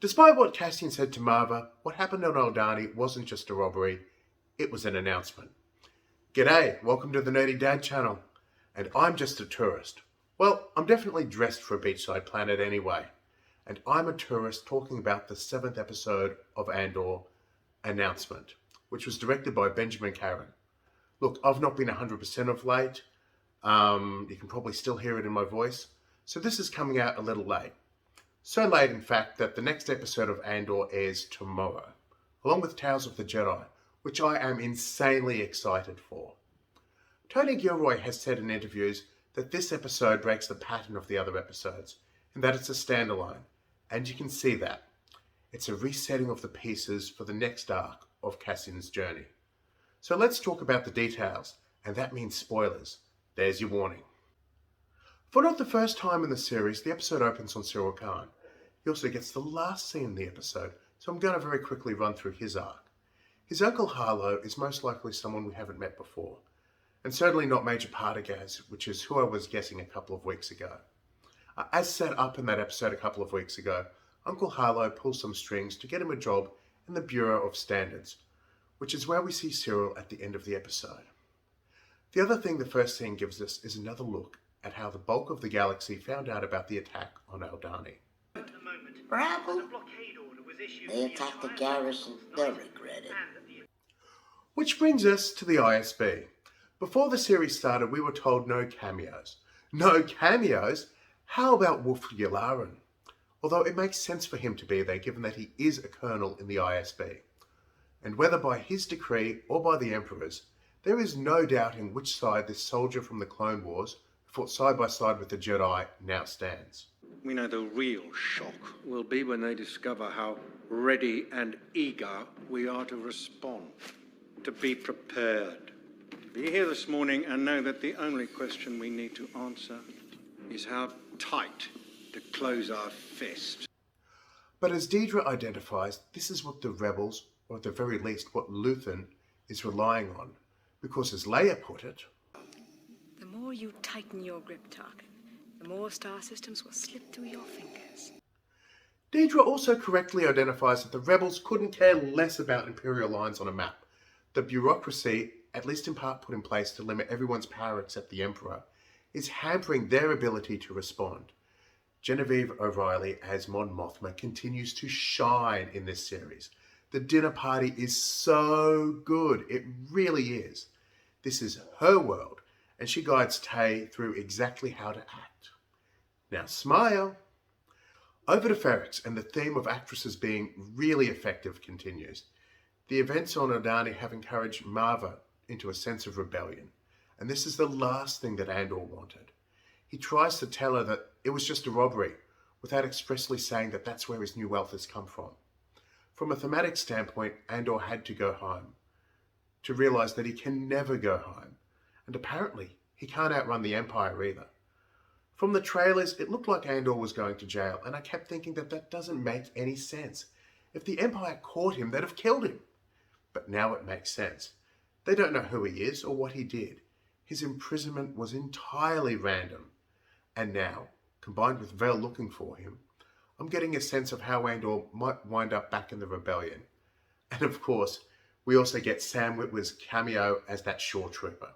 Despite what Cassian said to Marva, what happened on Aldhani wasn't just a robbery, it was an announcement. G'day, welcome to the Nerdy Dad channel. And I'm just a tourist. Well, I'm definitely dressed for a beachside planet anyway. And I'm a tourist talking about the 7th episode of Andor, Announcement, which was directed by Benjamin Caron. Look, I've not been 100% of late. You can probably still hear it in my voice. So this is coming out a little late. So late, in fact, that the next episode of Andor airs tomorrow, along with Tales of the Jedi, which I am insanely excited for. Tony Gilroy has said in interviews that this episode breaks the pattern of the other episodes, and that it's a standalone, and you can see that. It's a resetting of the pieces for the next arc of Cassian's journey. So let's talk about the details, and that means spoilers. There's your warning. For not the first time in the series, the episode opens on Cyril Khan. He also gets the last scene in the episode, so I'm going to very quickly run through his arc. His uncle Harlow is most likely someone we haven't met before, and certainly not Major Partagaz, which is who I was guessing a couple of weeks ago. As set up in that episode a couple of weeks ago, Uncle Harlow pulls some strings to get him a job in the Bureau of Standards, which is where we see Cyril at the end of the episode. The other thing the first scene gives us is another look at how the bulk of the galaxy found out about the attack on Aldhani. Bravo! They attacked the garrison, they'll regret it. Which brings us to the ISB. Before the series started, we were told no cameos. No cameos? How about Wolf Yularen? Although it makes sense for him to be there, given that he is a colonel in the ISB. And whether by his decree or by the Emperor's, there is no doubting which side this soldier from the Clone Wars, who fought side by side with the Jedi, now stands. We know the real shock will be when they discover how ready and eager we are to respond, to be prepared. Be here this morning and know that the only question we need to answer is how tight to close our fist. But as Deidre identifies, this is what the rebels, or at the very least what Luthen, is relying on. Because as Leia put it, the more you tighten your grip, Tarkin, the more star systems will slip through your fingers. Deidre also correctly identifies that the rebels couldn't care less about Imperial lines on a map. The bureaucracy, at least in part put in place to limit everyone's power except the Emperor, is hampering their ability to respond. Genevieve O'Reilly as Mon Mothma continues to shine in this series. The dinner party is so good. It really is. This is her world, and she guides Tay through exactly how to act. Now smile. Over to Ferrex, and the theme of actresses being really effective continues. The events on Aldhani have encouraged Marva into a sense of rebellion, and this is the last thing that Andor wanted. He tries to tell her that it was just a robbery, without expressly saying that that's where his new wealth has come from. From a thematic standpoint, Andor had to go home, to realise that he can never go home, and apparently he can't outrun the Empire either. From the trailers, it looked like Andor was going to jail, and I kept thinking that that doesn't make any sense. If the Empire caught him, they'd have killed him. But now it makes sense. They don't know who he is or what he did. His imprisonment was entirely random. And now, combined with Vel looking for him, I'm getting a sense of how Andor might wind up back in the rebellion. And of course, we also get Sam Witwer's cameo as that shore trooper.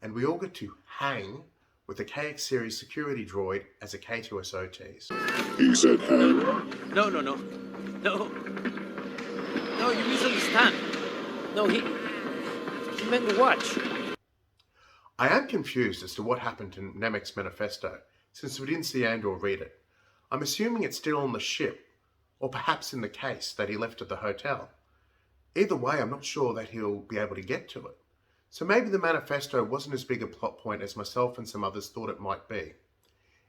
And we all get to hang with the KX series security droid as a K2SO tease. He said hang. No, you misunderstand. No, he meant to watch. I am confused as to what happened to Nemec's manifesto, since we didn't see Andor read it. I'm assuming it's still on the ship, or perhaps in the case that he left at the hotel. Either way, I'm not sure that he'll be able to get to it. So maybe the manifesto wasn't as big a plot point as myself and some others thought it might be.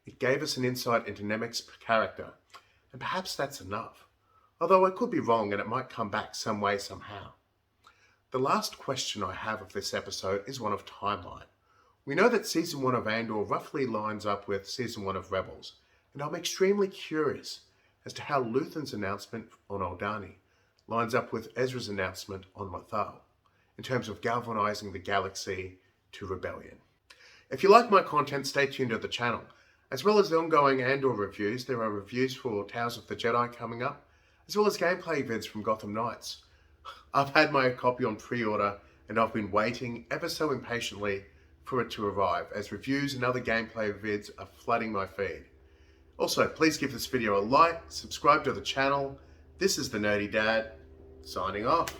It gave us an insight into Nemec's character, and perhaps that's enough. Although I could be wrong and it might come back some way somehow. The last question I have of this episode is one of timeline. We know that Season 1 of Andor roughly lines up with Season 1 of Rebels, and I'm extremely curious as to how Luthen's announcement on Aldhani lines up with Ezra's announcement on Lothal, in terms of galvanizing the galaxy to rebellion. If you like my content, stay tuned to the channel. As well as the ongoing Andor reviews, there are reviews for Tales of the Jedi coming up, as well as gameplay vids from Gotham Knights. I've had my copy on pre-order and I've been waiting ever so impatiently for it to arrive, as reviews and other gameplay vids are flooding my feed. Also, please give this video a like, subscribe to the channel. This is the Nerdy Dad, signing off.